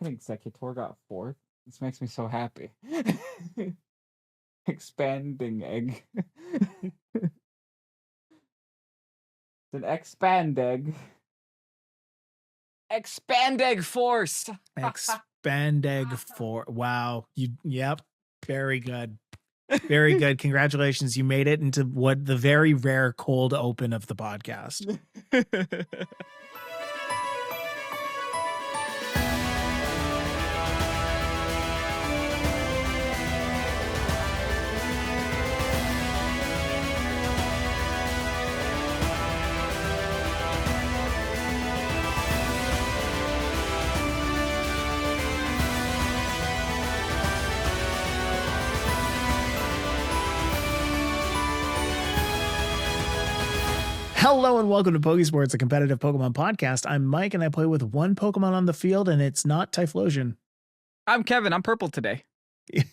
Executor got fourth. This makes me so happy. Expanding egg. It's an Expandegg. Expandegg Force. Expandegg Force. Wow. Yep. Very good. Very good. Congratulations. You made it into what the very rare cold open of the podcast. Hello and welcome to Pokésports, a competitive Pokemon podcast. I'm Mike and I play with one Pokemon on the field and it's not Typhlosion. I'm Kevin. I'm purple today.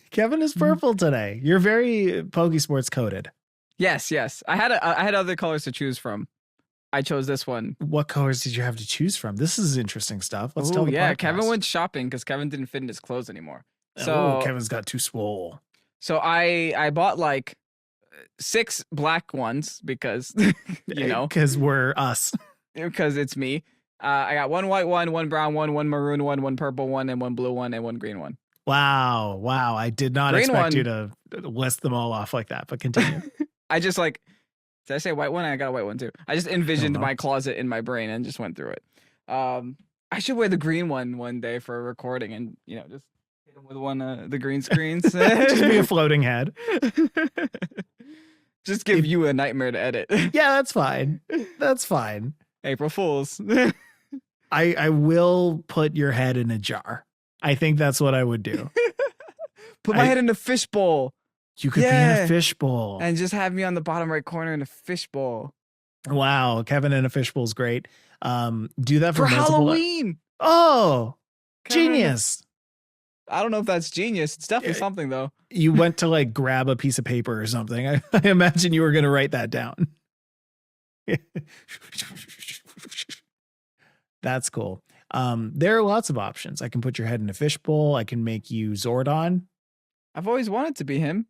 Kevin is purple today. You're very Pokésports coded. Yes. I had other colors to choose from. I chose this one. What colors did you have to choose from? This is interesting stuff. Let's tell the podcast. Kevin went shopping because Kevin didn't fit in his clothes anymore. So Kevin's got too swole. So I bought like 6 black ones because because we're us. Because it's me. I got 1 white one, 1 brown one, 1 maroon one, 1 purple one, and 1 blue one, and 1 green one. Wow. I did not expect you to list them all off like that, but continue. I just did I say white one? I got a white one too. I just envisioned my closet in my brain and just went through it. I should wear the green one day for a recording and just hit them with one the green screens. Just be a floating head. Just give you a nightmare to edit. Yeah, that's fine. That's fine. April Fools. I will put your head in a jar. I think that's what I would do. Put my head in a fishbowl. You could be in a fishbowl. And just have me on the bottom right corner in a fishbowl. Wow, Kevin in a fishbowl is great. Do that for Halloween. Oh, Kevin, genius. I don't know if that's genius. It's definitely something, though. You went to grab a piece of paper or something. I imagine you were going to write that down. That's cool. There are lots of options. I can put your head in a fishbowl. I can make you Zordon. I've always wanted to be him.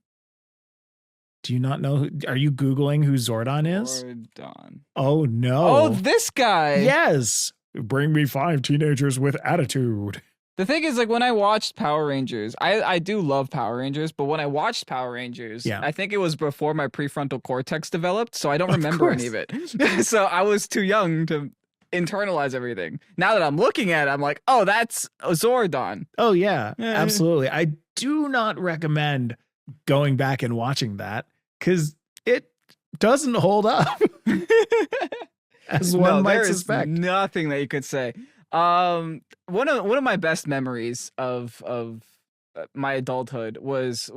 Do you not know? Are you Googling who Zordon is? Zordon. Oh, no. Oh, this guy. Yes. Bring me 5 teenagers with attitude. The thing is, when I watched Power Rangers, I do love Power Rangers, but when I watched Power Rangers, I think it was before my prefrontal cortex developed, so I don't remember any of it. So I was too young to internalize everything. Now that I'm looking at it, I'm like, oh, that's Zordon. Oh, yeah, absolutely. I do not recommend going back and watching that because it doesn't hold up, as one might suspect. Nothing that you could say. One of my best memories of my adulthood was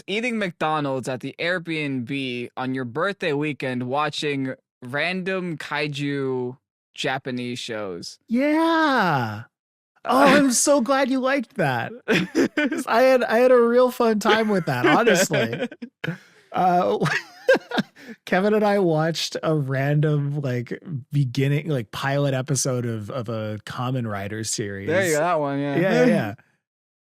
eating McDonald's at the Airbnb on your birthday weekend, watching random kaiju Japanese shows. Yeah. Oh, I'm so glad you liked that. I had a real fun time with that, honestly. Kevin and I watched a random beginning pilot episode of a Kamen Rider series. There you go, that one, yeah.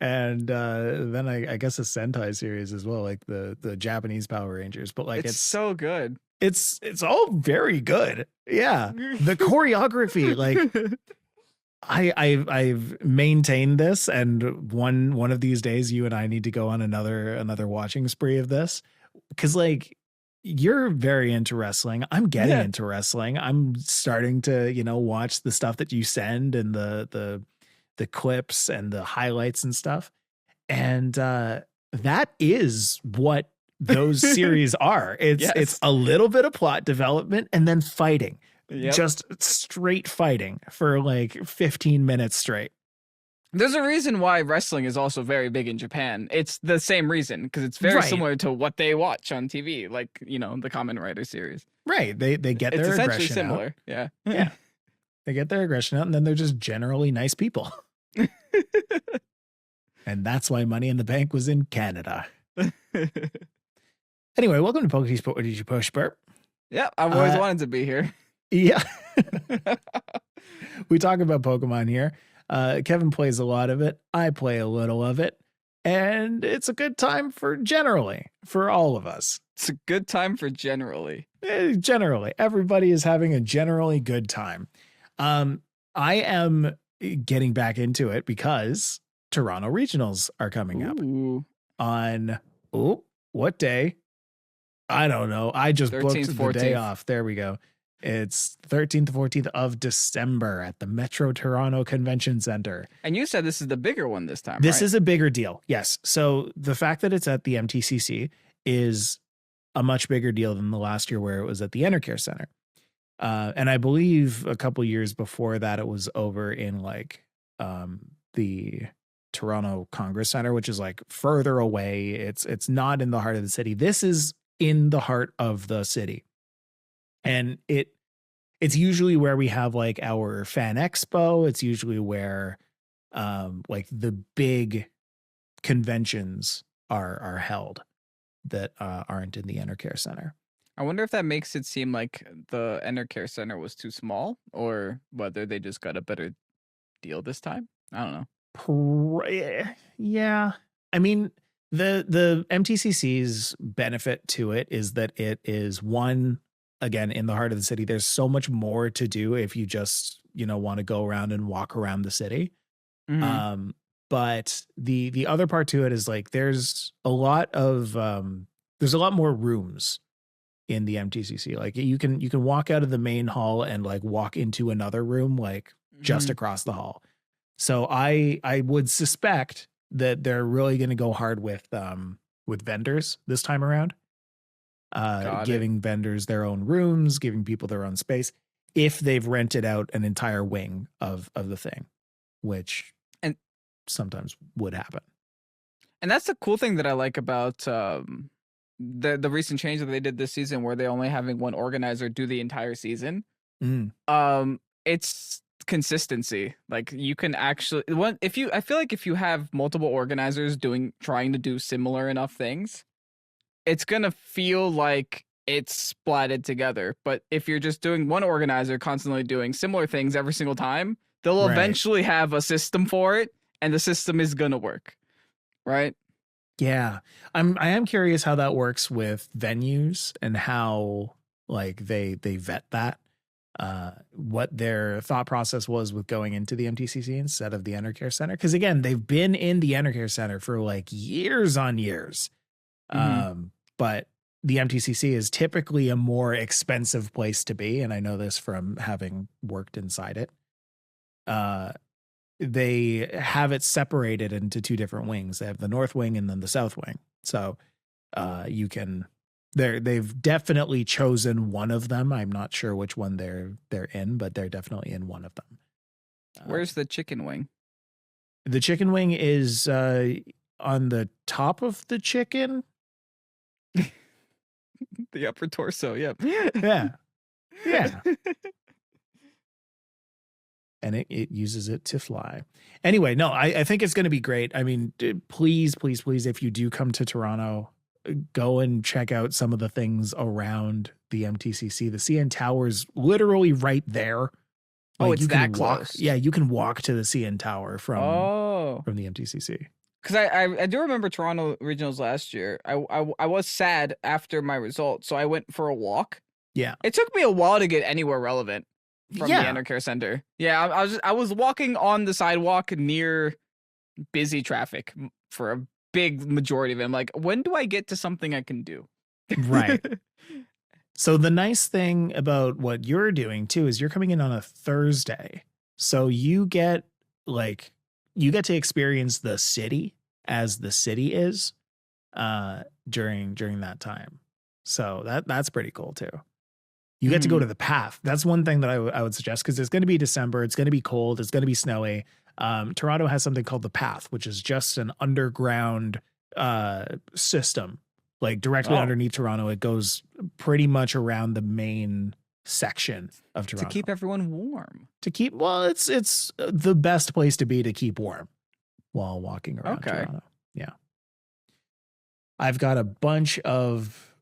And then I guess a Sentai series as well, the Japanese Power Rangers. But it's so good. It's all very good. Yeah, the choreography, I've maintained this, and one of these days you and I need to go on another watching spree of this because you're very into wrestling. I'm getting into wrestling. I'm starting to, watch the stuff that you send and the clips and the highlights and stuff. And that is what those series are. It's a little bit of plot development and then fighting. Yep. Just straight fighting for 15 minutes straight. There's a reason why wrestling is also very big in Japan. It's the same reason, because it's very similar to what they watch on TV, the Kamen Rider series. Right. They get their aggression out. It's essentially similar. Yeah. Yeah. They get their aggression out, and then they're just generally nice people. And that's why Money in the Bank was in Canada. Anyway, welcome to Pokésports. Did you push burp? Yeah, I've always wanted to be here. Yeah. We talk about Pokemon here. Kevin plays a lot of it. I play a little of it. And it's a good time for all of us. It's a good time for generally. Generally, everybody is having a generally good time. I am getting back into it because Toronto Regionals are coming up on, what day? I don't know. I just 13th, booked 14th. The day off. There we go. It's 13th to 14th of December at the Metro Toronto Convention Center. And you said this is the bigger one this time, This right? is a bigger deal. Yes. So the fact that it's at the MTCC is a much bigger deal than the last year where it was at the Enercare Center. And I believe a couple years before that, it was over in like the Toronto Congress Center, which is like further away. It's not in the heart of the city. This is in the heart of the city. And it's usually where we have like our fan expo. It's usually where like the big conventions are held that aren't in the Enercare Center. I wonder if that makes it seem like the Enercare Center was too small, or whether they just got a better deal this time. I don't know. Yeah. I mean, the MTCC's benefit to it is that it is one, again, in the heart of the city. There's so much more to do if you just, want to go around and walk around the city. Mm-hmm. But the other part to it is like there's a lot more rooms in the MTCC. Like you can walk out of the main hall and like walk into another room like just across the hall. So I would suspect that they're really going to go hard with vendors this time around. Giving vendors their own rooms, giving people their own space if they've rented out an entire wing of the thing, which sometimes would happen. And that's the cool thing that I like about the recent change that they did this season, where they're only having one organizer do the entire season. It's consistency. Like you can actually I feel like if you have multiple organizers trying to do similar enough things, it's gonna feel like it's splatted together. But if you're just doing one organizer constantly doing similar things every single time, they'll eventually have a system for it, and the system is gonna work, right? Yeah, I am curious how that works with venues and how like they vet that. What their thought process was with going into the MTCC instead of the Enercare Center, because again, they've been in the Enercare Center for like years on years. But the MTCC is typically a more expensive place to be, and I know this from having worked inside it. They have it separated into two different wings. They have the north wing and then the south wing. So they've definitely chosen one of them. I'm not sure which one they're in, but they're definitely in one of them. Where's the chicken wing? The chicken wing is on the top of the chicken. The upper torso, yeah. Yeah. And it uses it to fly. Anyway, no, I think it's going to be great. I mean, please, if you do come to Toronto, go and check out some of the things around the MTCC. The CN Tower's literally right there. Like it's that close. Yeah, you can walk to the CN Tower from the MTCC. Because I do remember Toronto Regionals last year. I was sad after my result, so I went for a walk. Yeah. It took me a while to get anywhere relevant from the Enercare Center. Yeah, I was walking on the sidewalk near busy traffic for a big majority of it. I'm like, when do I get to something I can do? Right. So the nice thing about what you're doing too is you're coming in on a Thursday. So you get to experience the city as the city is during that time. So that's pretty cool too. You get to go to the path. That's one thing that I would suggest, because it's going to be December. It's going to be cold. It's going to be snowy. Toronto has something called the path, which is just an underground system, like directly underneath Toronto. It goes pretty much around the main section of Toronto to keep everyone warm. It's the best place to be to keep warm while walking around Toronto. Yeah. I've got a bunch of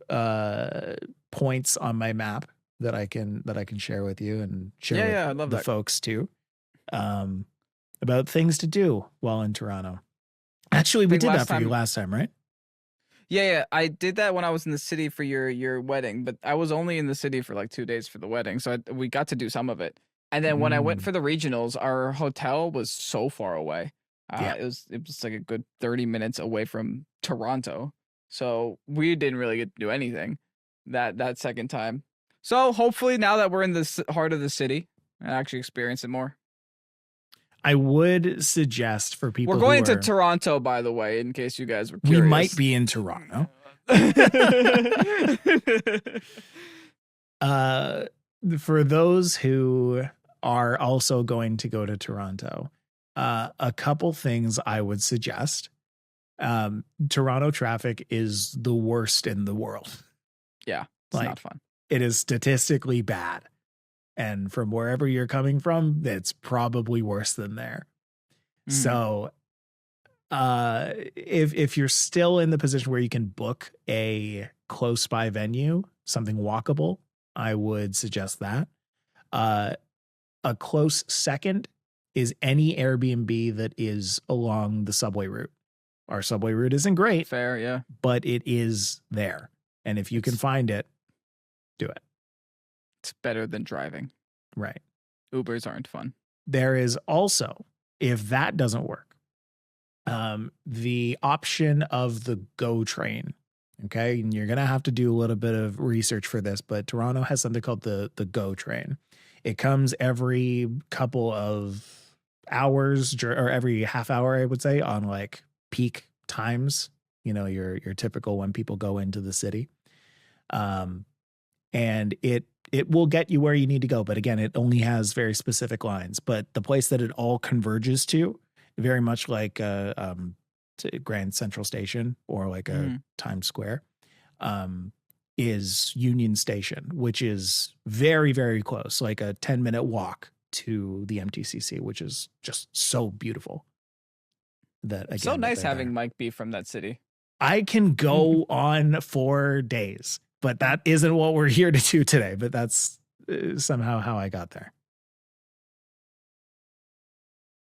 points on my map that I can share with you and share with the folks too, about things to do while in Toronto. Actually, we did that for you last time, right? Yeah, I did that when I was in the city for your wedding, but I was only in the city for like 2 days for the wedding, so we got to do some of it. And then when I went for the regionals, our hotel was so far away. It was like a good 30 minutes away from Toronto, so we didn't really get to do anything that second time. So hopefully now that we're in the heart of the city, I actually experience it more. I would suggest for people we're going to Toronto, by the way, in case you guys were curious. We might be in Toronto. For those who are also going to go to Toronto, a couple things I would suggest. Toronto traffic is the worst in the world. Yeah, it's not fun. It is statistically bad. And from wherever you're coming from, it's probably worse than there. So if you're still in the position where you can book a close by venue, something walkable, I would suggest that. A close second is any Airbnb that is along the subway route. Our subway route isn't great. Fair, yeah. But it is there. And if you can find it, do it. It's better than driving. Right. Ubers aren't fun. There is also, if that doesn't work, the option of the GO train. Okay. And you're going to have to do a little bit of research for this, but Toronto has something called the GO train. It comes every couple of hours or every half hour, I would say, on like peak times, your typical when people go into the city. And it will get you where you need to go. But again, it only has very specific lines. But the place that it all converges to, very much like Grand Central Station or like a Times Square, is Union Station, which is very, very close, like a 10-minute walk to the MTCC, which is just so beautiful. That again, so nice having Mike be from that city. I can go on for days. But that isn't what we're here to do today. But that's somehow how I got there.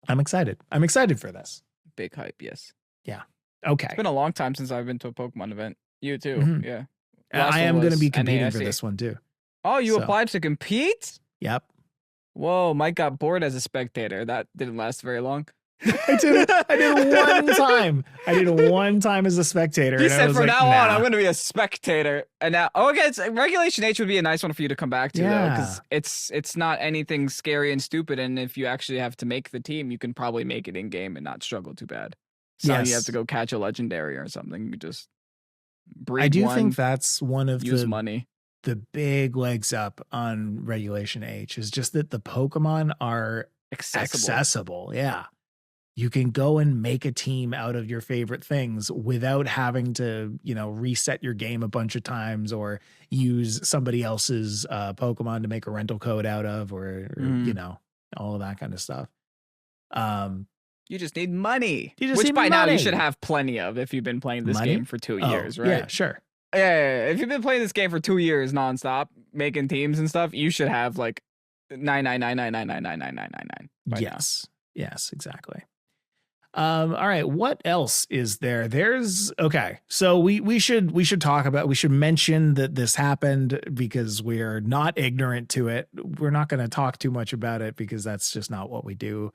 I'm excited. I'm excited for this. Big hype, yes. Yeah. Okay. It's been a long time since I've been to a Pokemon event. You too. Yeah. I am going to be competing for this one too. Oh, you applied to compete? Yep. Whoa, Mike got bored as a spectator. That didn't last very long. I did one time. I did one time as a spectator. He said, from now on, I'm going to be a spectator. And now, okay, Regulation H would be a nice one for you to come back to, though, because it's not anything scary and stupid. And if you actually have to make the team, you can probably make it in game and not struggle too bad. So you have to go catch a legendary or something. You just breed I do one, think that's one of money. The big legs up on Regulation H is just that the Pokemon are accessible. Yeah. You can go and make a team out of your favorite things without having to, reset your game a bunch of times or use somebody else's Pokemon to make a rental code out of or all of that kind of stuff. You just need money, which by now you should have plenty of if you've been playing this game for 2 years, right? Yeah, sure. Yeah. If you've been playing this game for 2 years nonstop, making teams and stuff, you should have like 999999999. Yes, exactly. All right. What else is there? So we should talk about, we should mention that this happened because we're not ignorant to it. We're not going to talk too much about it because that's just not what we do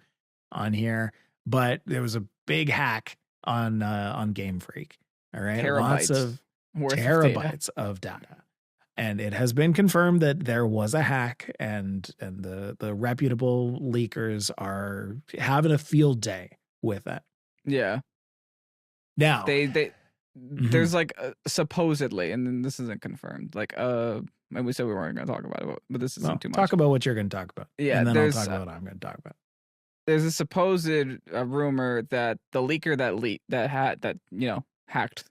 on here. But there was a big hack on Game Freak. All right. Lots of terabytes of data. And it has been confirmed that there was a hack and the reputable leakers are having a field day with it. Yeah. Now there's like supposedly, and then this isn't confirmed. Like and we said we weren't going to talk about it, but this isn't too much. Talk about what you're going to talk about. Yeah, and then I'll talk about what I'm going to talk about. There's a supposed rumor that the leaker that hacked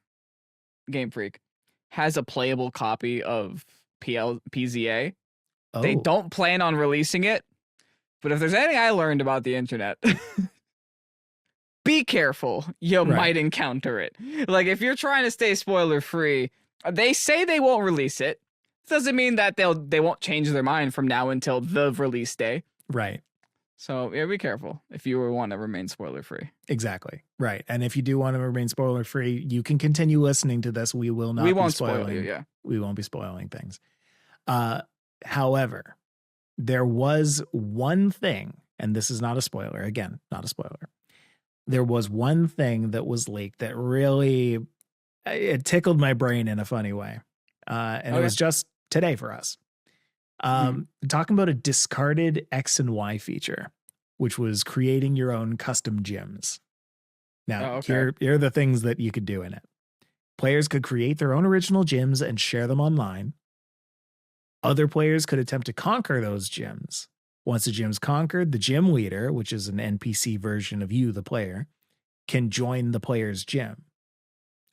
Game Freak has a playable copy of PZA. Oh. They don't plan on releasing it, but if there's anything I learned about the internet. Be careful, you might encounter it. Like if you're trying to stay spoiler free, they say they won't release it. Doesn't mean that they won't change their mind from now until the release day. Right. So yeah, be careful if you want to remain spoiler free. Exactly. Right. And if you do want to remain spoiler free, you can continue listening to this. We will not. We won't spoil you. Yeah. We won't be spoiling things. However, there was one thing, and this is not a spoiler. Again, not a spoiler. There was one thing that was leaked that really it tickled my brain in a funny way. And it was just today for us. Talking about a discarded X and Y feature, which was creating your own custom gyms. Now, here are the things that you could do in it. Players could create their own original gyms and share them online. Other players could attempt to conquer those gyms. Once the gym's conquered, the gym leader, which is an NPC version of you, the player, can join the player's gym.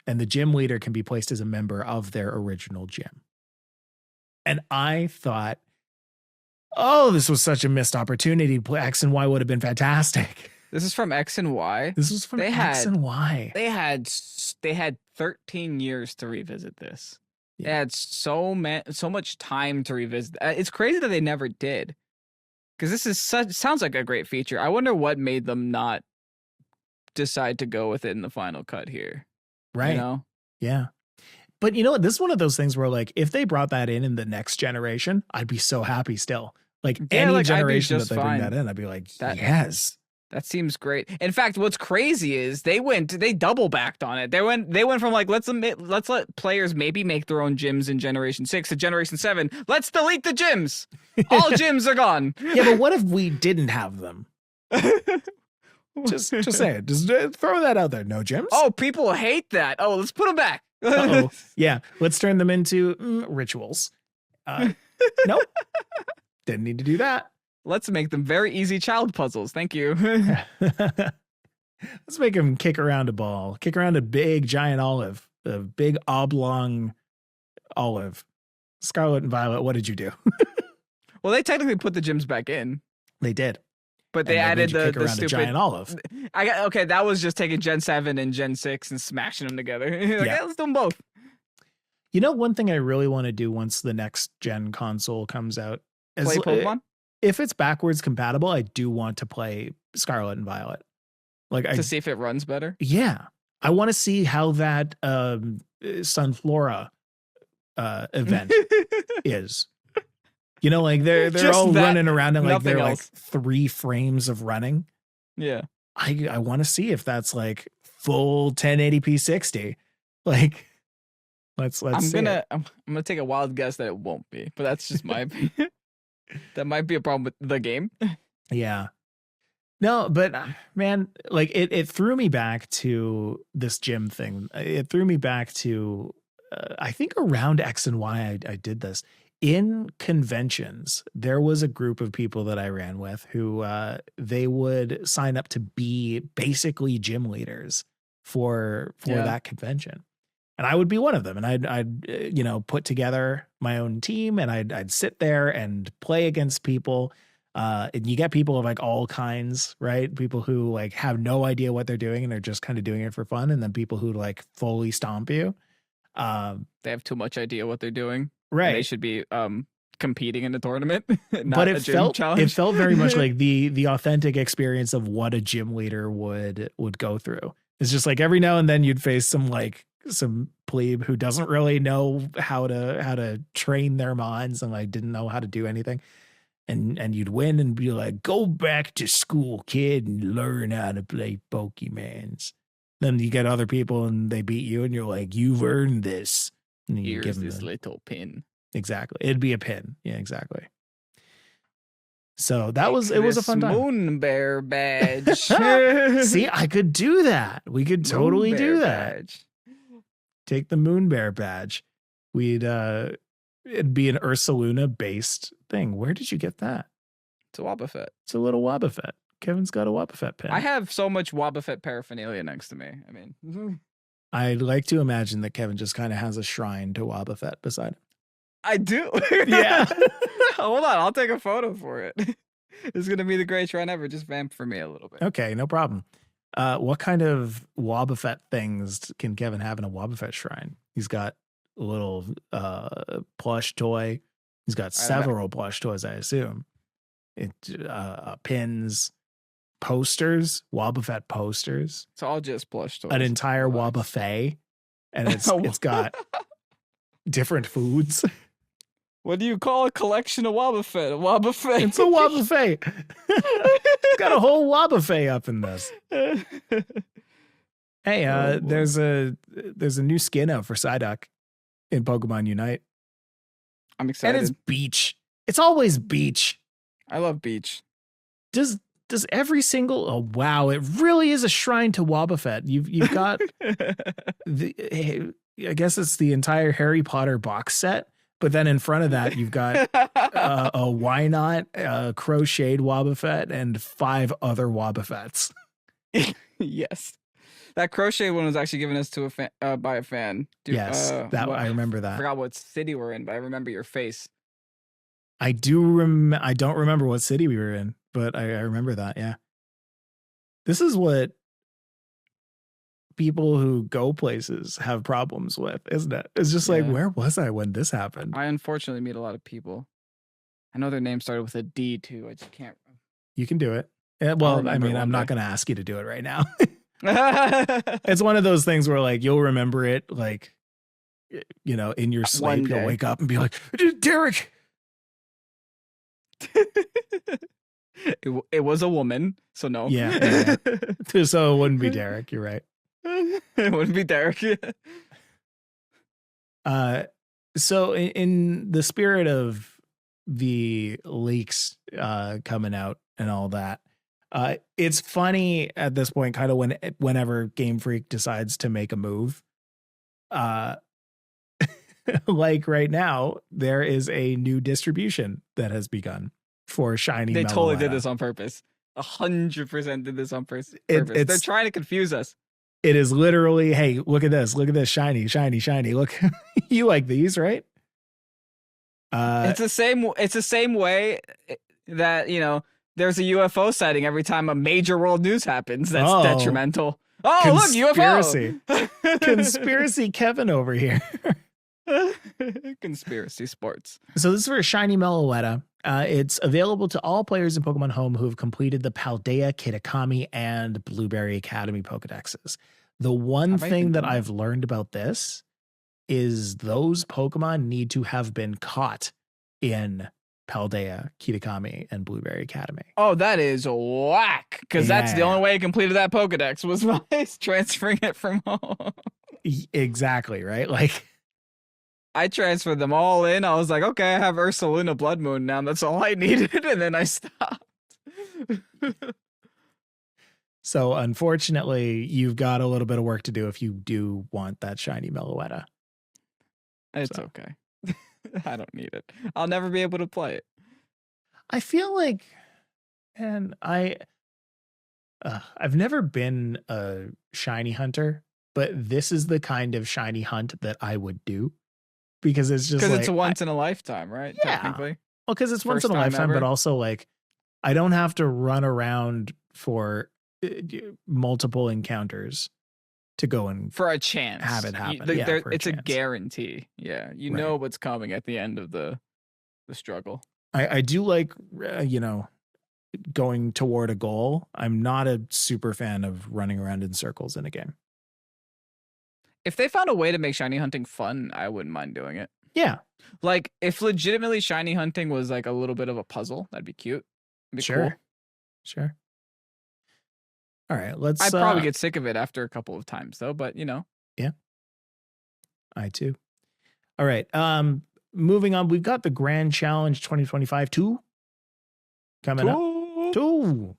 And the gym leader can be placed as a member of their original gym. And I thought, oh, this was such a missed opportunity. X and Y would have been fantastic. This is from X and Y. This was from X and Y. They had 13 years to revisit this. Yeah. They had so much time to revisit. It's crazy that they never did. Because this is sounds like a great feature. I wonder what made them not decide to go with it in the final cut here. Right. You know? Yeah. But you know what? This is one of those things where, like, if they brought that in the next generation, I'd be so happy still. Like, any generation that they bring that in, I'd be like, yes. That seems great. In fact, what's crazy is they double backed on it. They went from like, let's let players maybe make their own gyms in Generation 6 to Generation 7. Let's delete the gyms. All gyms are gone. Yeah, but what if we didn't have them? Just say it. Just throw that out there. No gyms? Oh, people hate that. Oh, let's put them back. Yeah, let's turn them into rituals. Nope. Didn't need to do that. Let's make them very easy child puzzles. Thank you. Let's make them kick around a ball. Kick around a big giant olive. A big oblong olive. Scarlet and Violet, what did you do? Well, they technically put the gyms back in. They did. But they added the stupid giant olive. That was just taking Gen 7 and Gen 6 and smashing them together. Let's do them both. You know, one thing I really want to do once the next gen console comes out is play Pokemon. If it's backwards compatible, I do want to play Scarlet and Violet. Like to see if it runs better. Yeah, I want to see how that Sunflora event is. You know, like they're all running around and like they're like 3 frames of running. Yeah, I want to see if that's like full 1080p 60. Like, let's. I'm gonna take a wild guess that it won't be, but that's just my opinion. That might be a problem with the game. Yeah. No, but man, like it threw me back to this gym thing. It threw me back to, I think around X and Y, I did this. In conventions, there was a group of people that I ran with who they would sign up to be basically gym leaders for that convention. And I would be one of them. And I'd put together my own team and I'd sit there and play against people. And you get people of like all kinds, right? People who like have no idea what they're doing and they're just kind of doing it for fun. And then people who like fully stomp you. They have too much idea what they're doing. Right. They should be competing in a tournament. But it felt very much like the authentic experience of what a gym leader would go through. It's just like every now and then you'd face some plebe who doesn't really know how to train their minds and like didn't know how to do anything. And you'd win and be like, go back to school, kid, and learn how to play Pokemons. Then you get other people and they beat you and you're like, you've earned this. And you Here's this little pin. Exactly. It'd be a pin. Yeah, exactly. So it was a fun time. Moon Bear badge. See, I could do that. We could totally do that. Badge. Take the Moon Bear badge. It'd be an Ursaluna based thing. Where did you get that? It's a Wobbuffet. It's a little Wobbuffet. Kevin's got a Wobbuffet pin. I have so much Wobbuffet paraphernalia next to me. I mean, I'd like to imagine that Kevin just kind of has a shrine to Wobbuffet beside him. I do. Yeah. Hold on. I'll take a photo for it. It's going to be the greatest shrine ever. Just vamp for me a little bit. Okay, no problem. What kind of Wobbuffet things can Kevin have in a Wobbuffet shrine? He's got little plush toy. He's got several plush toys, I assume. Pins, posters, Wobbuffet posters. It's all just plush toys. An entire Wobbuffet, and it's got different foods. What do you call a collection of Wobbuffet? A Wobbuffet. It's a Wobbuffet. It's got a whole Wobbuffet up in this. Hey, there's a new skin out for Psyduck in Pokemon Unite. I'm excited. And it's beach. It's always beach. I love beach. Does every single wow, it really is a shrine to Wobbuffet. You've got I guess it's the entire Harry Potter box set, but then in front of that you've got a Why Not, crocheted Wobbuffet, and 5 other Wobbuffets. Yes. That crochet one was actually given us to by a fan. Yes, I remember that. I forgot what city we're in, but I remember your face. I don't remember what city we were in, but I remember that. Yeah. This is what people who go places have problems with, isn't it? It's just like, where was I when this happened? I unfortunately meet a lot of people. I know their name started with a D too. I just can't. You can do it. Well, I mean, I'm not going to ask you to do it right now. It's one of those things where like you'll remember it, like, you know, in your sleep you'll wake up and be like, Derek. It was a woman, so no. Yeah. So it wouldn't be Derek. You're right. It wouldn't be Derek. So in the spirit of the leaks coming out and all that, it's funny at this point, kind of whenever Game Freak decides to make a move. Like right now, there is a new distribution that has begun for Shiny. They totally did this on purpose. 100% did this on purpose. They're trying to confuse us. It is literally, hey, look at this. Look at this. Shiny, shiny, shiny. Look, you like these, right? It's the same way that, you know, there's a UFO sighting every time a major world news happens. That's detrimental. Oh, conspiracy. Look, UFO. Conspiracy Kevin over here. Conspiracy sports. So this is for Shiny Meloetta. It's available to all players in Pokemon Home who have completed the Paldea, Kitakami, and Blueberry Academy Pokedexes. The one thing that I've learned about this is those Pokemon need to have been caught in Paldea, Kitakami, and Blueberry Academy. Oh, that is whack. Because that's the only way I completed that Pokedex was by transferring it from home. Exactly, right? Like, I transferred them all in. I was like, okay, I have Ursaluna Blood Moon now. That's all I needed. And then I stopped. So unfortunately, you've got a little bit of work to do if you do want that Shiny Meloetta. It's okay. I don't need it. I'll never be able to play it. I feel like, and I've never been a shiny hunter, but this is the kind of shiny hunt that I would do. Because it's just because it's a once in a lifetime, right? Yeah. Technically. Well, because it's once in a lifetime, but also like I don't have to run around for multiple encounters to go and for a chance have it happen. It's a guarantee. Yeah, you know what's coming at the end of the struggle. I do like you know, going toward a goal. I'm not a super fan of running around in circles in a game. If they found a way to make shiny hunting fun, I wouldn't mind doing it. Yeah. Like, if legitimately shiny hunting was like a little bit of a puzzle, that'd be cute. It'd be cool. Sure. All right, I'd probably get sick of it after a couple of times, though, but, you know. Yeah. I too. All right. Moving on, we've got the Grand Challenge 2025 2 coming up. 2.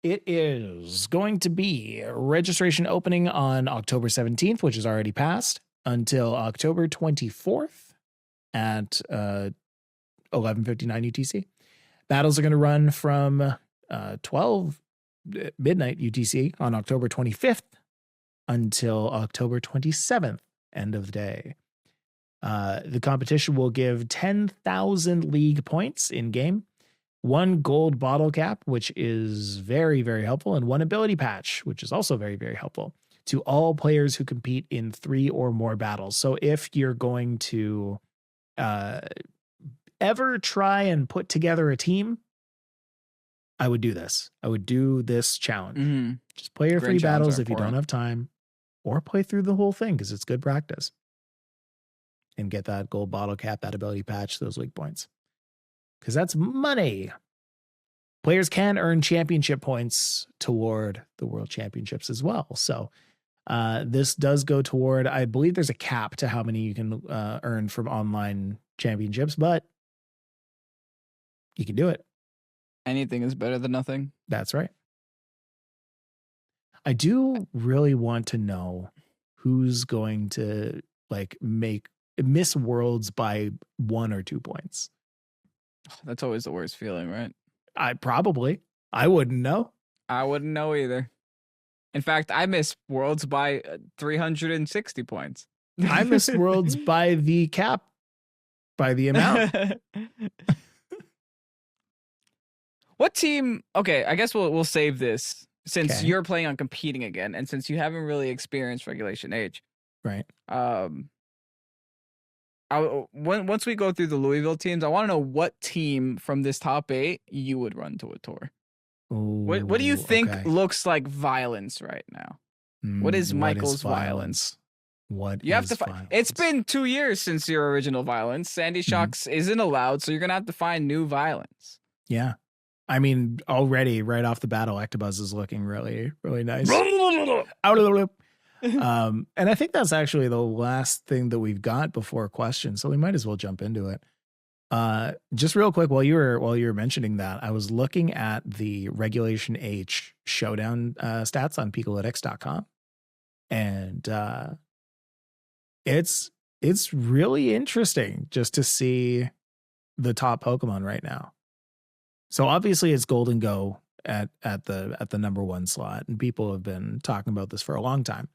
It is going to be registration opening on October 17th, which is already passed, until October 24th at 11:59 UTC. Battles are going to run from 12 midnight UTC on October 25th until October 27th, end of the day. The competition will give 10,000 league points in game, 1 gold bottle cap, which is very, very helpful, and 1 ability patch, which is also very, very helpful. to all players who compete in 3 or more battles. So if you're going to ever try and put together a team, I would do this. I would do this challenge. Mm-hmm. Just play your Grand 3 battles challenges are if you don't important. have time, or play through the whole thing because it's good practice. And get that gold bottle cap, that ability patch, those league points. Because that's money. Players can earn championship points toward the world championships as well. So this does go toward, I believe there's a cap to how many you can earn from online championships, but you can do it. Anything is better than nothing. That's right. I do really want to know who's going to like miss worlds by 1 or 2 points. That's always the worst feeling, right? I wouldn't know. I wouldn't know either. In fact, I missed worlds by 360 points. I missed worlds by the cap, by the amount. What team? Okay, I guess we'll save this since you're playing on competing again, and since you haven't really experienced Regulation H. Right. Once we go through the Louisville teams, I want to know what team from this top 8 you would run to a tour. Ooh, what do you think looks like violence right now? What is Michael's violence? What you have to find? It's been 2 years since your original violence. Sandy Shocks isn't allowed, so you're gonna have to find new violence. Yeah. I mean, already right off the bat, Electabuzz is looking really, really nice. And I think that's actually the last thing that we've got before questions, so we might as well jump into it. Just real quick, while you were mentioning that, I was looking at the Regulation H showdown stats on Pikalytics.com, and it's really interesting just to see the top Pokemon right now. So obviously it's Golden Go at the number 1 slot, and people have been talking about this for a long time.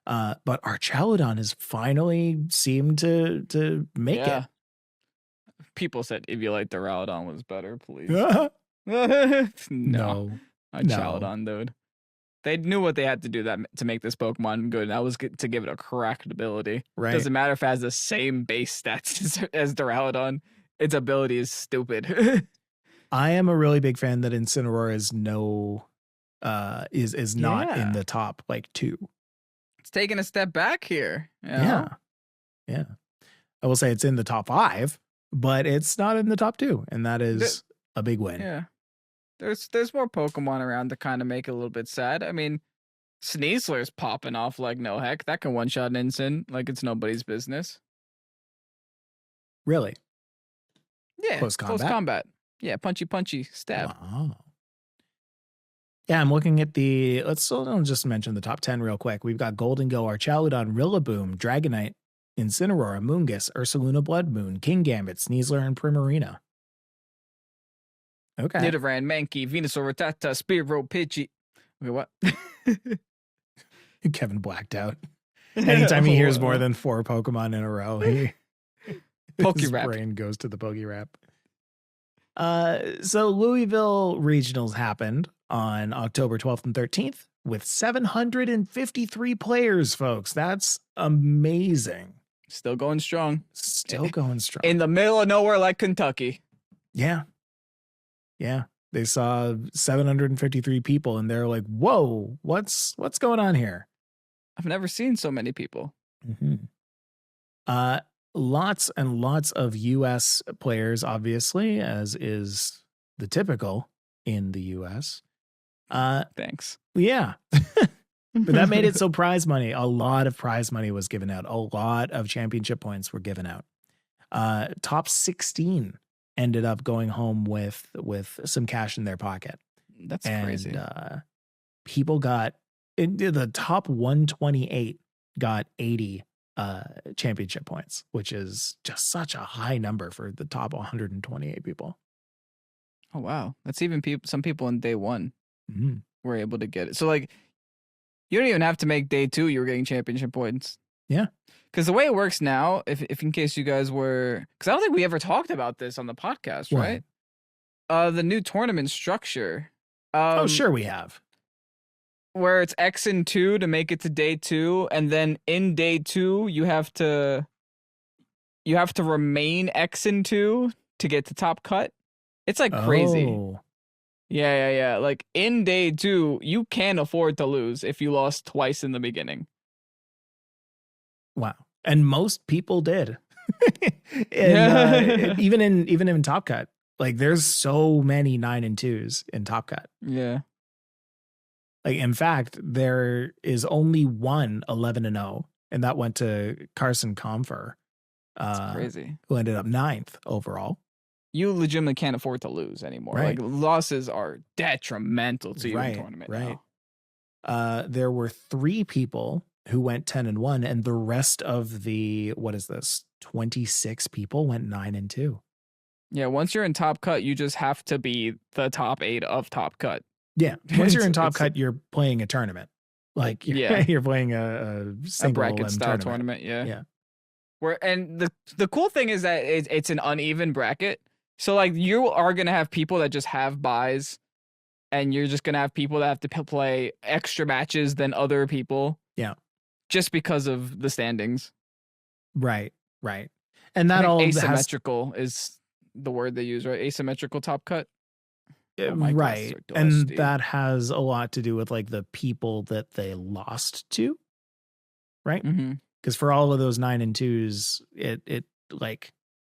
But Archaludon has finally seemed to make it. People said Eviolite Duraludon was better, please. No. Archaludon, dude. They knew what they had to do to make this Pokemon good, and that was to give it a cracked ability. Right. Doesn't matter if it has the same base stats as Duraludon. Its ability is stupid. I am a really big fan that Incineroar is not in the top 2. It's taking a step back here. Yeah. I will say it's in the top 5, but it's not in the top 2, and that is a big win. Yeah. There's more Pokemon around to kind of make it a little bit sad. I mean, Sneasler's popping off like no heck. That can one-shot an Incin like it's nobody's business. Really? Yeah. Close combat. Yeah, punchy, stab. Wow. Yeah, I'm looking at I'll just mention the top 10 real quick. We've got Golden Go, Archaludon, Rillaboom, Dragonite, Incineroar, Amoonguss, Ursaluna Blood Moon, Kingambit, Sneasler, and Primarina. Okay. Nidoran, Mankey, Venusaur, Rattata, Spearow, Pidgey. Okay, what? Kevin blacked out. Anytime he hears more than 4 Pokemon in a row, his brain goes to the Pokérap. So Louisville Regionals happened on October 12th and 13th with 753 players, folks. That's amazing. Still going strong. In the middle of nowhere like Kentucky. Yeah. They saw 753 people and they're like, whoa, what's going on here? I've never seen so many people. Lots and lots of U.S. players, obviously, as is the typical in the U.S. Thanks. Yeah. But that made it so prize money. A lot of prize money was given out. A lot of championship points were given out. Top 16 ended up going home with some cash in their pocket. That's crazy. People got into the top 128 got 80 championship points, which is just such a high number for the top 128 people. Oh wow, that's even some people in day 1 were able to get it. So like, you don't even have to make day 2. You were getting championship points. Yeah, because the way it works now, if in case you guys were, because I don't think we ever talked about this on the podcast, right? The new tournament structure. Oh, sure we have. where it's X and 2 to make it to day 2, and then in day 2 you have to remain X and 2 to get to top cut. It's like crazy. Oh. Yeah. Like in day 2, you can afford to lose if you lost twice in the beginning. Wow. And most people did. Even in Top Cut. Like there's so many 9 and 2s in Top Cut. Yeah. Like in fact, there is only one 11 and 0, and that went to Carson Comfer. That's crazy. Who ended up 9th overall. You legitimately can't afford to lose anymore. Right. Like losses are detrimental to your tournament. Right. Now. There were 3 people who went 10 and 1, and the rest of the, what is this, 26 people went 9 and 2. Yeah, once you're in Top Cut, you just have to be the top 8 of Top Cut. Yeah, once you're in Top Cut, you're playing a tournament. Like you're playing a bracket style tournament. Yeah. And the cool thing is that it's an uneven bracket. So like you are gonna have people that just have buys, and you're just gonna have people that have to play extra matches than other people. Yeah, just because of the standings. Right. And that all asymmetrical is the word they use, right? Asymmetrical Top Cut. Right. And that has a lot to do with like the people that they lost to. Right? Because for all of those 9 and 2s, it like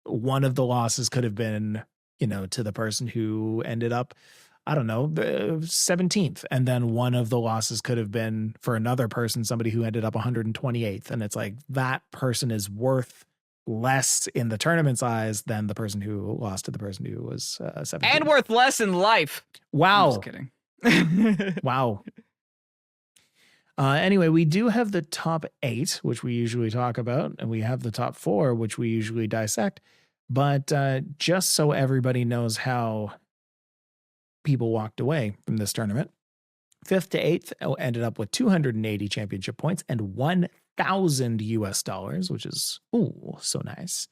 one of the losses could have been, to the person who ended up, I don't know, 17th. And then one of the losses could have been for another person, somebody who ended up 128th. And it's like that person is worth less in the tournament's eyes than the person who lost to the person who was 17th. And worth less in life. Wow. I'm just kidding. Wow. Anyway, we do have the top 8, which we usually talk about, and we have the top 4, which we usually dissect. But just so everybody knows how people walked away from this tournament, 5th to 8th ended up with 280 championship points and $1,000 US, which is so nice.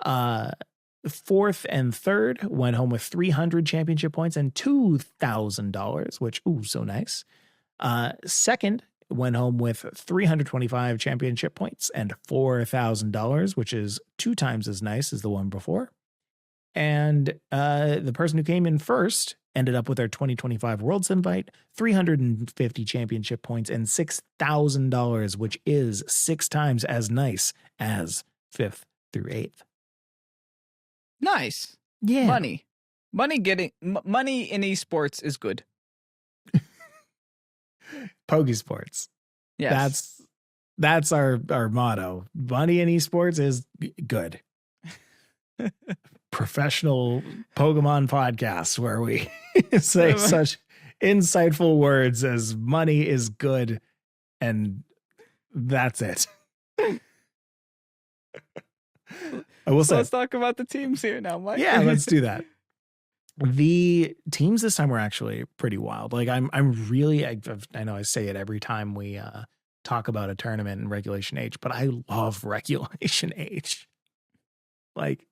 4th and 3rd went home with 300 championship points and $2,000, which so nice. 2nd went home with 325 championship points and $4,000, which is 2 times as nice as the one before. And the person who came in first ended up with their 2025 Worlds invite, 350 championship points, and $6,000, which is 6 times as nice as 5th through 8th. Nice. Yeah. Money in esports is good. Pokésports. Yes. That's our motto. Money in esports is good. Professional Pokemon podcast where we say such insightful words as money is good, and that's it. I will say, let's talk about the teams here now, Mike. Yeah, let's do that. The teams this time were actually pretty wild. Like I'm really, I know I say it every time we talk about a tournament in Regulation H, but I love Regulation H. Like,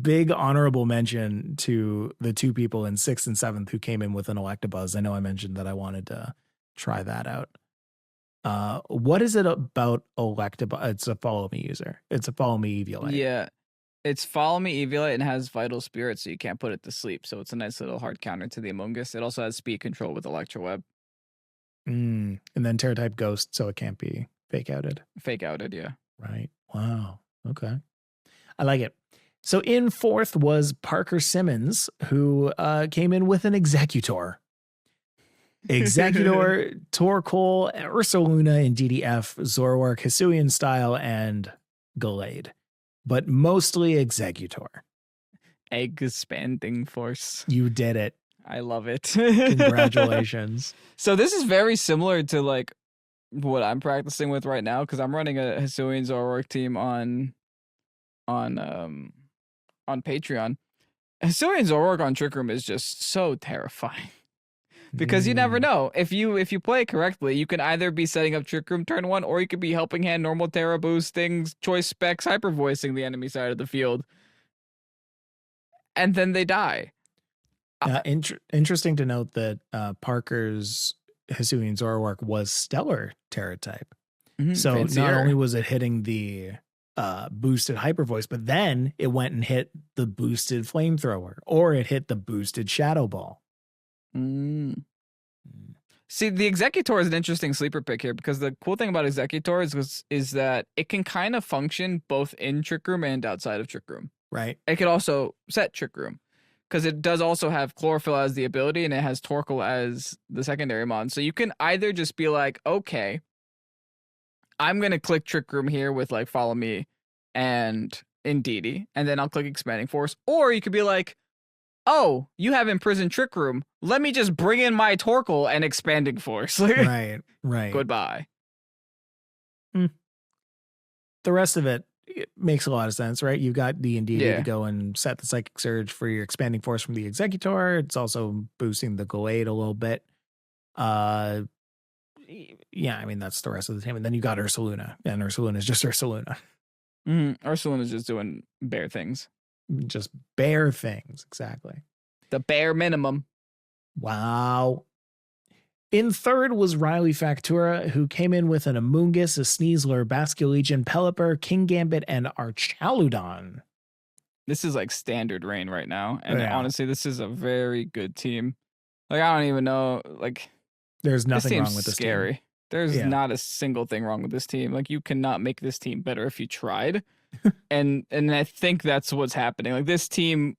big honorable mention to the 2 people in 6th and 7th who came in with an Electabuzz. I know I mentioned that I wanted to try that out. What is it about Electabuzz? It's a follow me user. It's a follow me Eviolite. Yeah. It's follow me Eviolite and has Vital Spirit, so you can't put it to sleep. So it's a nice little hard counter to the Amoonguss. It also has speed control with Electro Web. And then Terra type Ghost, so it can't be fake outed. Fake outed, yeah. Right. Wow. Okay. I like it. So in 4th was Parker Simmons, who came in with an Executor. Executor, Torkoal, Ursaluna in DDF, Zoroark, Hisuian style, and Gallade. But mostly Executor. Eggspanding Force. You did it. I love it. Congratulations. So this is very similar to like what I'm practicing with right now, because I'm running a Hisuian Zoroark team on Patreon. Hisuian Zoroark on Trick Room is just so terrifying. Because you never know. If you play it correctly, you can either be setting up Trick Room turn 1, or you could be helping hand, normal Terra boosting, choice specs, hyper voicing the enemy side of the field. And then they die. Interesting to note that Parker's Hisuian Zoroark was Stellar Terra type. So Fancier. not only was it hitting the boosted Hyper Voice, but then it went and hit the boosted Flamethrower, or it hit the boosted Shadow Ball. See, the Executor is an interesting sleeper pick here, because the cool thing about Executor is that it can kind of function both in Trick Room and outside of Trick Room. Right. It could also set Trick Room, because it does also have Chlorophyll as the ability, and it has Torkoal as the secondary mon. So you can either just be like, okay, I'm going to click Trick Room here with like Follow Me and Indeedee, and then I'll click Expanding Force. Or you could be like, oh, you have Imprisoned Trick Room. Let me just bring in my Torkoal and Expanding Force. Right. Goodbye. The rest of it makes a lot of sense, right? You've got the Indeedee to go and set the Psychic Surge for your Expanding Force from the Executor. It's also boosting the Gallade a little bit. Yeah, I mean, that's the rest of the team. And then you got Ursaluna, and Ursaluna is just Ursaluna. Ursaluna is just doing bear things. Just bear things, exactly. The bare minimum. Wow. In third was Riley Factura, who came in with an Amoonguss, a Sneasler, Basculegion, Pelipper, Kingambit, and Archaludon. This is like standard rain right now. And honestly, this is a very good team. Like, I don't even know, like... There's nothing wrong with this team. There's not a single thing wrong with this team. Like, you cannot make this team better if you tried. and I think that's what's happening. Like, this team,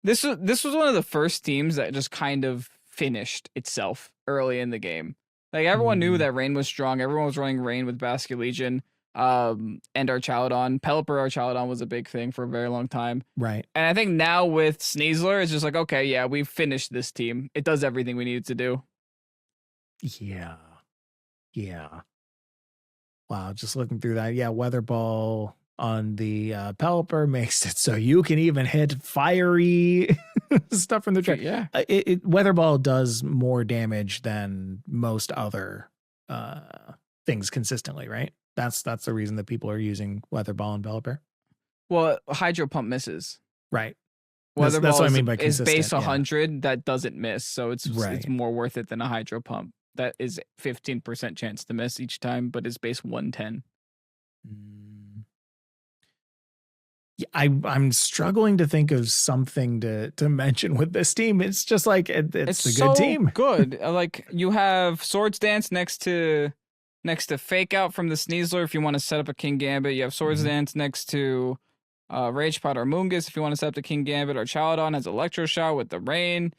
this was one of the first teams that just kind of finished itself early in the game. Like, everyone knew that Rain was strong. Everyone was running Rain with Basculegion and Archaludon. Pelipper Archaludon was a big thing for a very long time. Right. And I think now with Sneasler, it's just like, okay, yeah, we've finished this team. It does everything we needed to do. Yeah. Wow, just looking through that. Yeah, Weather Ball on the Pelipper makes it so you can even hit fiery stuff from the track. Yeah. Weather Ball does more damage than most other things consistently, right? That's the reason that people are using Weather Ball and Pelipper. Well, Hydro Pump misses. Right. Weather that's Ball what I mean by consistent. Is base 100 that doesn't miss, so it's more worth it than a Hydro Pump. That is 15% chance to miss each time, but is base 110. Yeah, I'm struggling to think of something to mention with this team. It's just like it's a good team. Good. Like, you have Swords Dance next to Fake Out from the Sneasler if you want to set up a Kingambit. You have Swords Dance next to Rage Pod or Amoonguss if you want to set up the Kingambit. Or Archaludon has Electro Shot with the Rain.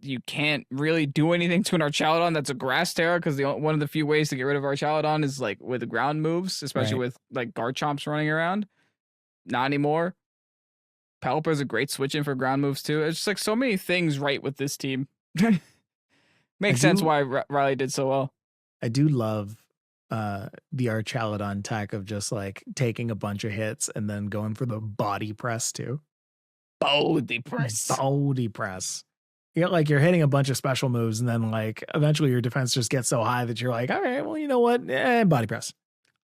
You can't really do anything to an Archaludon that's a Grass Terra, because one of the few ways to get rid of Archaludon is like with the ground moves, especially with like Garchomps running around. Not anymore. Pelipper's a great switch in for ground moves too. It's just like so many things right with this team. Makes sense why Riley did so well. I do love the Archaludon tech of just like taking a bunch of hits and then going for the body press too. Body press. Like you're hitting a bunch of special moves, and then like eventually your defense just gets so high that you're like, all right, well, you know what? Body press.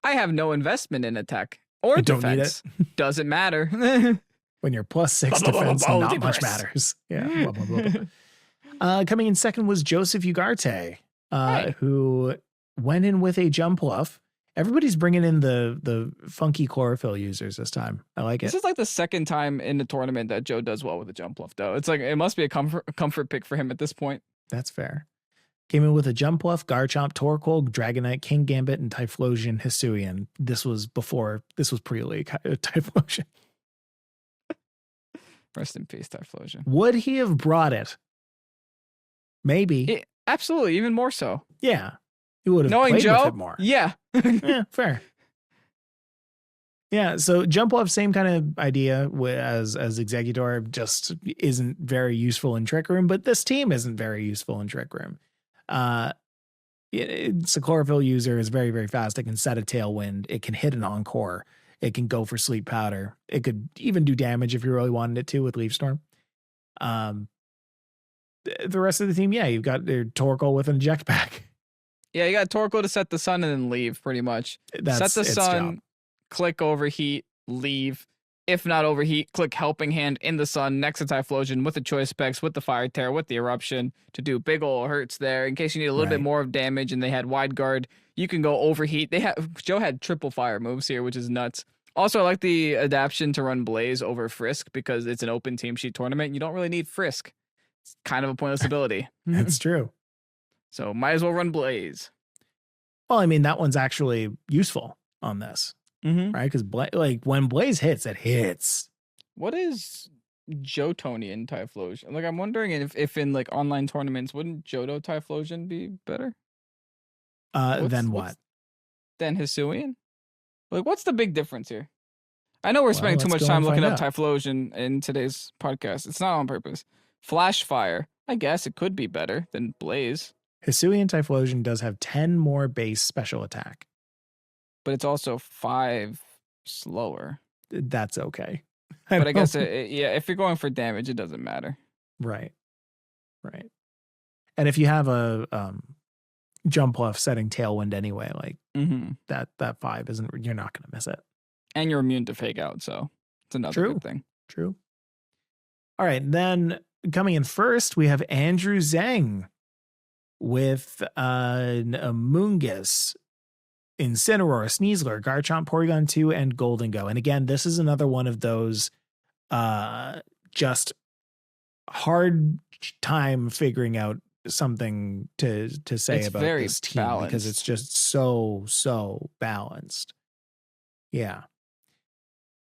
I have no investment in attack or defense. Don't need it. Doesn't matter. When you're +6 defense, not much matters. Yeah. Coming in second was Joseph Ugarte, who went in with a Jump Bluff. Everybody's bringing in the funky chlorophyll users this time. I like it. This is like the second time in the tournament that Joe does well with a Jump Bluff, though. It's like it must be a comfort pick for him at this point. That's fair. Came in with a Jump Bluff, Garchomp, Torkoal, Dragonite, Kingambit, and Typhlosion Hisuian. This was pre-league Typhlosion. Rest in peace, Typhlosion. Would he have brought it? Maybe. Absolutely, even more so. Yeah. He would have knowing played Joe, with it more. Yeah. Yeah, fair. Yeah, so Jump Bluff, same kind of idea as Executor, just isn't very useful in Trick Room, but this team isn't very useful in Trick Room. It's a chlorophyll user, is very, very fast. It can set a Tailwind. It can hit an Encore. It can go for Sleep Powder. It could even do damage if you really wanted it to with Leaf Storm. The rest of the team, you've got their Torkoal with an Eject Pack. Yeah, you got Torkoal to set the sun and then leave, pretty much. Set the sun, click Overheat, leave. If not overheat, click Helping Hand in the sun next to Typhlosion with the Choice Specs, with the Fire Tear, with the Eruption to do big ol' hurts there. In case you need a little bit more of damage and they had Wide Guard, you can go Overheat. Joe had triple fire moves here, which is nuts. Also, I like the adaptation to run Blaze over Frisk because it's an open team sheet tournament. And you don't really need Frisk. It's kind of a pointless ability. That's true. So might as well run Blaze. Well, I mean, that one's actually useful on this. Right, because when Blaze hits, it hits. What is Jotonian Typhlosion? Like, I'm wondering if in like online tournaments, wouldn't Johto Typhlosion be better? Than what? Than Hisuian? Like, what's the big difference here? I know we're spending too much time looking up Typhlosion in today's podcast. It's not on purpose. Flash Fire, I guess it could be better than Blaze. Hisuian Typhlosion does have 10 more base special attack. But it's also 5 slower. That's okay. But I guess, if you're going for damage, it doesn't matter. Right. And if you have a jump off setting Tailwind anyway, like that 5 you're not going to miss it. And you're immune to Fake Out, so it's another good thing. True. All right, then coming in first, we have Andrew Zhang with Amoonguss, Incineroar, Sneasler, Garchomp, Porygon 2, and Goldengo. And again, this is another one of those just hard time figuring out something to say about this team balanced. Because it's just so balanced. Yeah.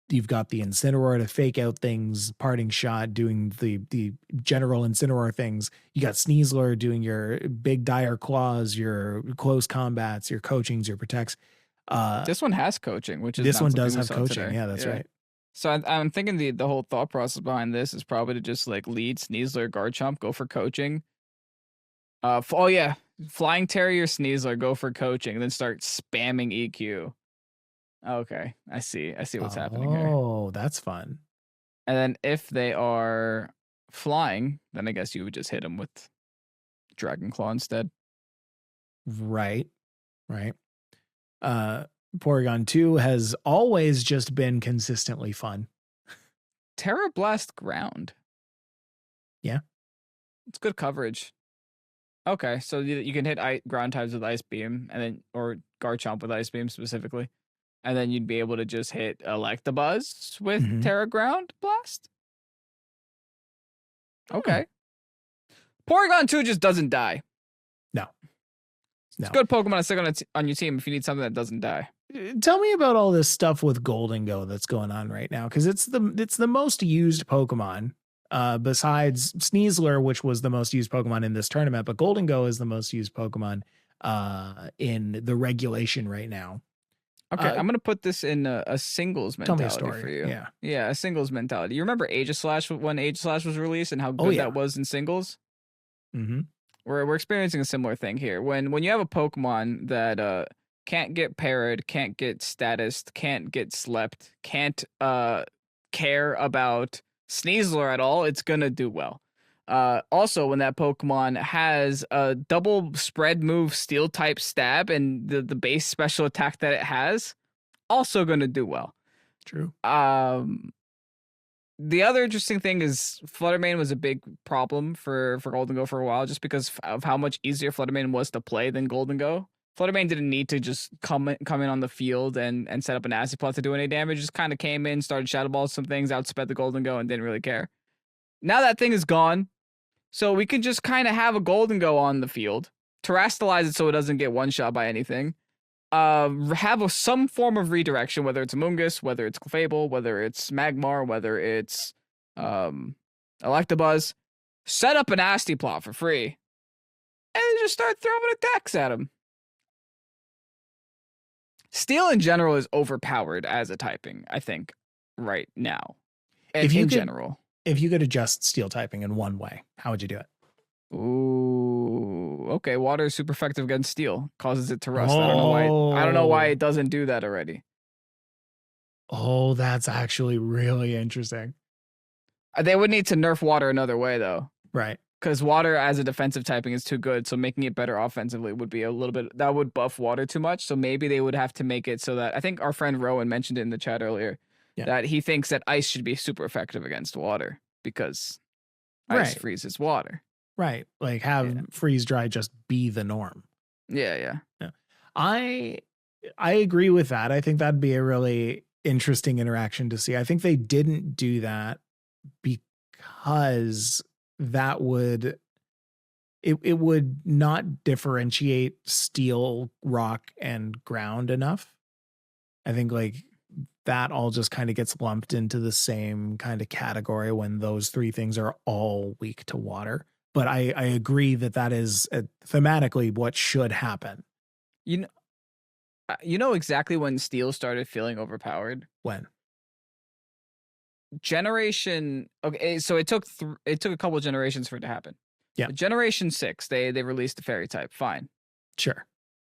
You've got the Incineroar to fake out things, Parting Shot doing the general Incineroar things. You got Sneasler doing your big dire claws, your close combats, your coachings, your protects. This one has coaching, which is this one does have coaching. Today. Yeah, that's right. So I'm thinking the whole thought process behind this is probably to just like lead Sneasler, Garchomp, go for coaching. Flying Terrier, Sneasler, go for coaching, and then start spamming EQ. Okay, I see what's happening here. Oh, that's fun. And then if they are flying, then I guess you would just hit them with Dragon Claw instead. Right. Porygon 2 has always just been consistently fun. Terra Blast Ground. Yeah. It's good coverage. Okay, so you can hit ground types with Ice Beam, and then or Garchomp with Ice Beam specifically. And then you'd be able to just hit Electabuzz with Terra Ground Blast. Okay. Porygon 2 just doesn't die. No. It's a good Pokemon to stick on your team if you need something that doesn't die. Tell me about all this stuff with Goldengo that's going on right now, because it's the most used Pokemon besides Sneasler, which was the most used Pokemon in this tournament, but Goldengo is the most used Pokemon in the regulation right now. Okay, I'm going to put this in a singles mentality for you. Yeah, a singles mentality. You remember Aegislash when Aegislash was released and how good that was in singles? Mm-hmm. We're experiencing a similar thing here. When you have a Pokemon that can't get parried, can't get statused, can't get slept, can't care about Sneasler at all, it's going to do well. Also, when that Pokemon has a double spread move Steel type stab and the base special attack that it has, also going to do well. True. The other interesting thing is Fluttermane was a big problem for Goldengo for a while just because of how much easier Fluttermane was to play than Goldengo. Fluttermane didn't need to just come in on the field and set up an Acid Plot to do any damage. Just kind of came in, started Shadow Ball some things, outsped the Goldengo, and didn't really care. Now that thing is gone. So we can just kind of have a Goldengo on the field, terrestrialize it so it doesn't get one-shot by anything, have some form of redirection, whether it's Amoonguss, whether it's Clefable, whether it's Magmar, whether it's Electabuzz, set up an Asti Plot for free, and then just start throwing attacks at him. Steel in general is overpowered as a typing, I think, right now. In general. If you could adjust Steel typing in one way, how would you do it? Ooh, okay. Water is super effective against Steel. Causes it to rust. I don't know why it doesn't do that already. Oh, that's actually really interesting. They would need to nerf Water another way, though. Right. Because Water as a defensive typing is too good, so making it better offensively would be a little bit... That would buff Water too much, so maybe they would have to make it so that... I think our friend Rowan mentioned it in the chat earlier. that he thinks that ice should be super effective against water because ice freezes water. Right. Like have freeze dry just be the norm. Yeah. I agree with that. I think that'd be a really interesting interaction to see. I think they didn't do that because that would it would not differentiate steel, rock, and ground enough. I think like that all just kind of gets lumped into the same kind of category when those three things are all weak to water. But I agree that is thematically what should happen. You know exactly when steel started feeling overpowered? When? Generation. Okay, so it took a couple of generations for it to happen. Yeah. Generation 6, they released the fairy type. Fine. Sure.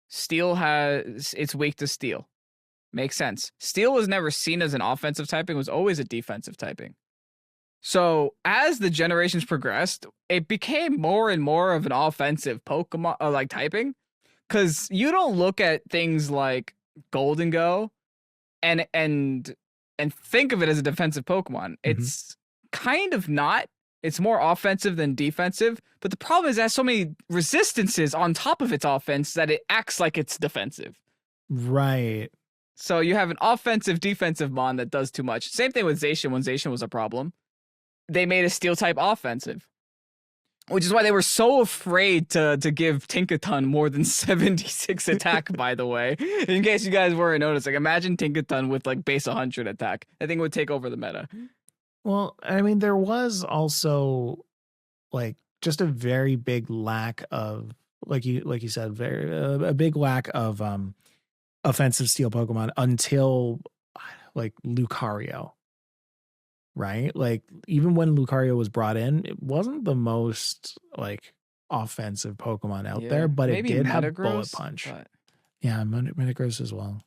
Steel it's weak to steel. Makes sense. Steel was never seen as an offensive typing, it was always a defensive typing. So as the generations progressed, it became more and more of an offensive Pokemon like typing. Because you don't look at things like Golden Go and think of it as a defensive Pokemon. It's kind of not. It's more offensive than defensive. But the problem is it has so many resistances on top of its offense that it acts like it's defensive. Right. So you have an offensive defensive mon that does too much. Same thing with Zacian when Zacian was a problem. They made a steel type offensive. Which is why they were so afraid to give Tinkaton more than 76 attack, by the way. In case you guys weren't noticing. Imagine Tinkaton with like base 100 attack. I think it would take over the meta. Well, I mean, there was also like just a very big lack of, like you said, a big lack of offensive steel Pokemon until like Lucario. Right? Like even when Lucario was brought in, it wasn't the most like offensive Pokemon out there, but it did have Bullet Punch. But... Yeah, Metagross as well.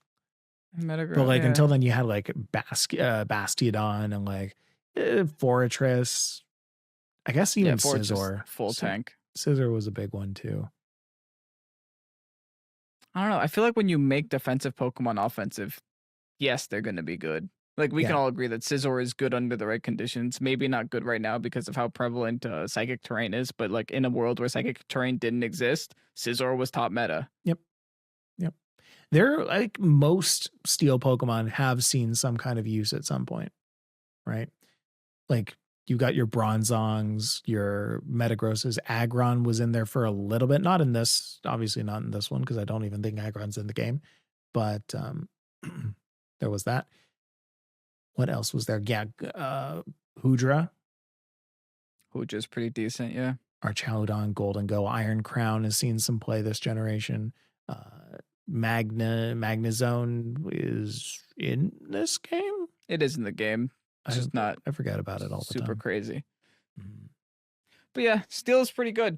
But like until then you had like Bastiodon and like Forretress. I guess even Scizor. Full tank. Scizor was a big one too. I don't know. I feel like when you make defensive Pokemon offensive, yes, they're going to be good. Like, we can all agree that Scizor is good under the right conditions. Maybe not good right now because of how prevalent Psychic Terrain is, but, like, in a world where Psychic Terrain didn't exist, Scizor was top meta. Yep. They're, like, most Steel Pokemon have seen some kind of use at some point, right? Like, you got your Bronzongs, your Metagrosses. Aggron was in there for a little bit. Not in this, obviously not in this one, because I don't even think Aggron's in the game. But there was that. What else was there? Yeah, Hoodra. Hoodra's pretty decent, yeah. Archaudon, Golden Go, Iron Crown has seen some play this generation. Magnezone is in this game? It is in the game. It's just not. I forget about it all the time. Super crazy. But yeah, Steel is pretty good.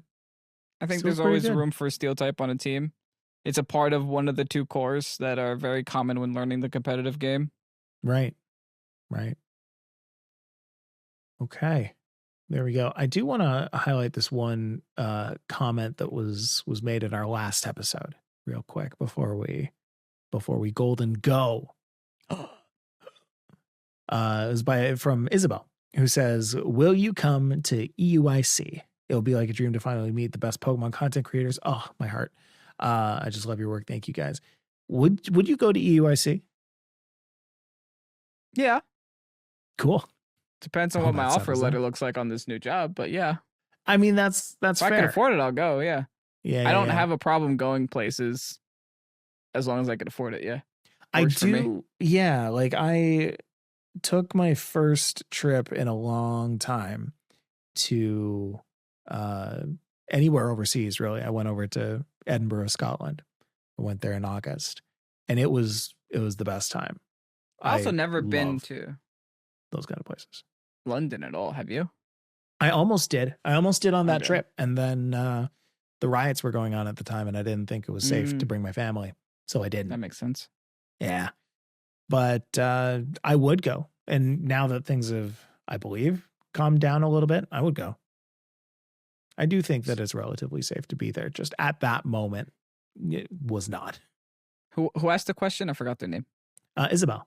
I think there's always room for a Steel type on a team. It's a part of one of the two cores that are very common when learning the competitive game. Right. Okay. There we go. I do want to highlight this one comment that was made in our last episode real quick before we golden go. It was from Isabel, who says, "Will you come to EUIC? It'll be like a dream to finally meet the best Pokemon content creators." Oh, my heart. I just love your work. Thank you, guys. Would you go to EUIC? Yeah. Cool. Depends on what my offer letter looks like on this new job, but yeah. I mean, that's fair. If I can afford it, I'll go, yeah. Yeah. I don't have a problem going places as long as I can afford it, yeah. I do. Yeah, like I took my first trip in a long time to anywhere overseas, really. I went over to Edinburgh, Scotland. I went there in August, and it was the best time. I also never been to those kind of places. London at all, have you? I almost did on that trip, and then the riots were going on at the time, and I didn't think it was safe to bring my family, so I didn't. That makes sense. Yeah, but I would go, and now that things have, I believe, calmed down a little bit, I would go. I do think that it's relatively safe to be there. Just at that moment, it was not. Who asked the question? I forgot their name. Isabel.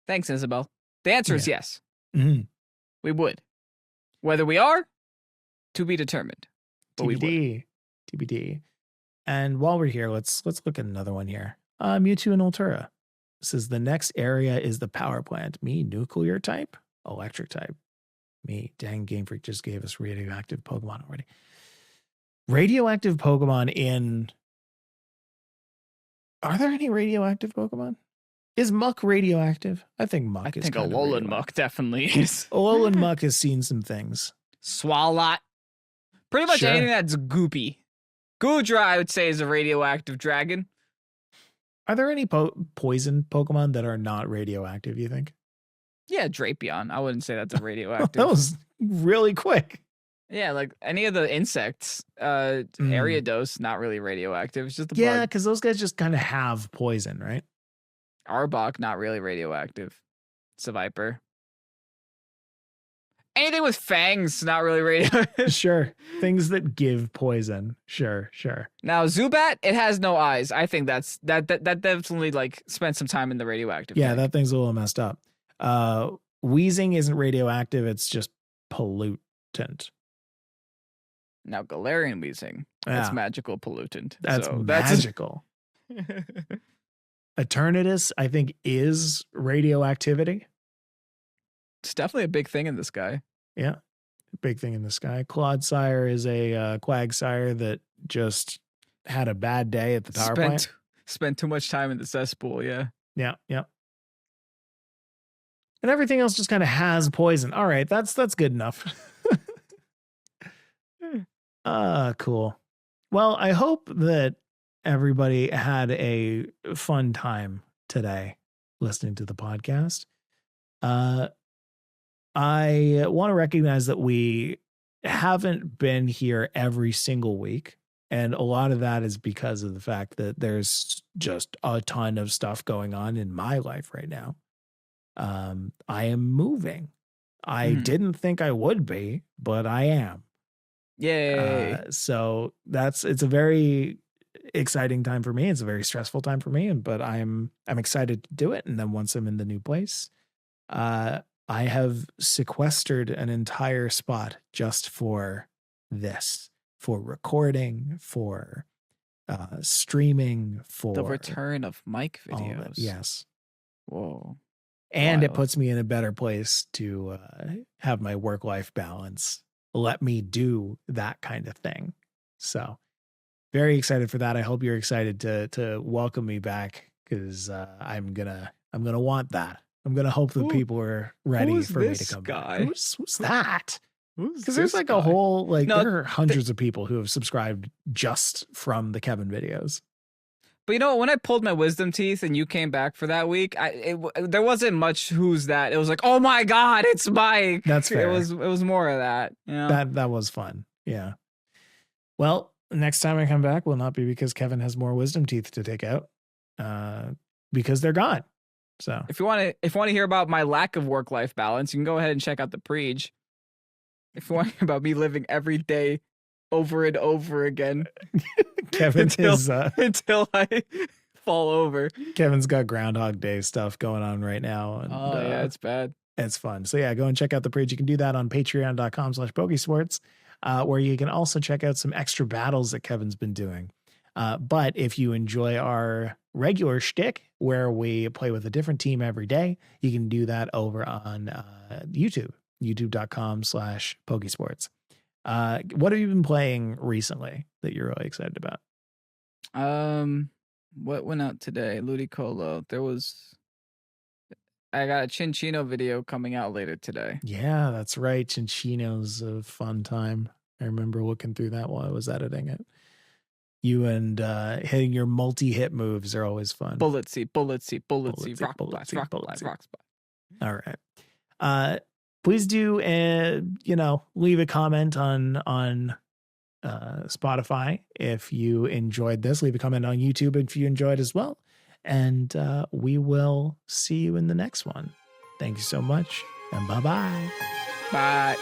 Thanks, Isabel. The answer is yes. Mm-hmm. We would. Whether we are, to be determined. But TBD. TBD. And while we're here, let's look at another one here. Mewtwo and Ultura. Says the next area is the power plant. Me, nuclear type, electric type. Me, dang, Game Freak just gave us radioactive Pokemon already. Radioactive Pokemon in... Are there any radioactive Pokemon? Is Muck radioactive? I think Muck is. I think Alolan Muck definitely is. Alolan Muck has seen some things. Swalot. Pretty much anything that's goopy. Goodra, I would say, is a radioactive dragon. Are there any poison Pokemon that are not radioactive, you think? Yeah, Drapion. I wouldn't say that's a radioactive. That was really quick. Yeah, like any of the insects. Ariados, not really radioactive. It's just a bug. Because those guys just kind of have poison, right? Arbok, not really radioactive. It's a viper. Anything with fangs, not really radioactive. Sure. Things that give poison. Sure. Now, Zubat, it has no eyes. I think that definitely like spent some time in the radioactive. Yeah, that thing's a little messed up. Wheezing isn't radioactive, it's just pollutant. Now, Galarian Wheezing, that's magical pollutant. That's magical. Eternatus, I think, is radioactivity. It's definitely a big thing in the sky. Yeah, big thing in the sky. Clodsire is a Quagsire that just had a bad day at the power plant. Spent too much time in the cesspool, yeah. Yeah. And everything else just kind of has poison. All right, that's good enough. Cool. Well, I hope that everybody had a fun time today listening to the podcast. I want to recognize that we haven't been here every single week. And a lot of that is because of the fact that there's just a ton of stuff going on in my life right now. I am moving. I didn't think I would be, but I am. Yay. So it's a very exciting time for me. It's a very stressful time for me, but I'm excited to do it. And then once I'm in the new place, I have sequestered an entire spot just for this, for recording, for streaming, for the return of Mike videos. Yes. Whoa. And It puts me in a better place to have my work-life balance. Let me do that kind of thing. So very excited for that. I hope you're excited to welcome me back, because I'm gonna want that. I'm gonna hope that people are ready for me to come back. Who's that? Because there's like a whole there are hundreds of people who have subscribed just from the Kevin videos. But you know, when I pulled my wisdom teeth and you came back for that week, there wasn't much who's that. It was like, oh my God, it's Mike. That's fair. It was more of that. You know? That was fun. Yeah. Well, next time I come back will not be because Kevin has more wisdom teeth to take out, because they're gone. So if you want to hear about my lack of work-life balance, you can go ahead and check out the Preach. If you want to hear about me living every day over and over again, Kevin until I fall over. Kevin's got Groundhog Day stuff going on right now. And, yeah, it's bad. It's fun. So yeah, go and check out the Preach. You can do that on patreon.com/Pokésports, where you can also check out some extra battles that Kevin's been doing. But if you enjoy our regular shtick where we play with a different team every day, you can do that over on YouTube, youtube.com/Pokésports. What have you been playing recently that you're really excited about? What went out today? Ludicolo. I got a Chinchino video coming out later today. Yeah, that's right. Chinchino's a fun time. I remember looking through that while I was editing it. You and hitting your multi-hit moves are always fun. Bullet seed, rock blast. All right. Please do, leave a comment on Spotify if you enjoyed this. Leave a comment on YouTube if you enjoyed as well. And we will see you in the next one. Thank you so much, and bye-bye. Bye.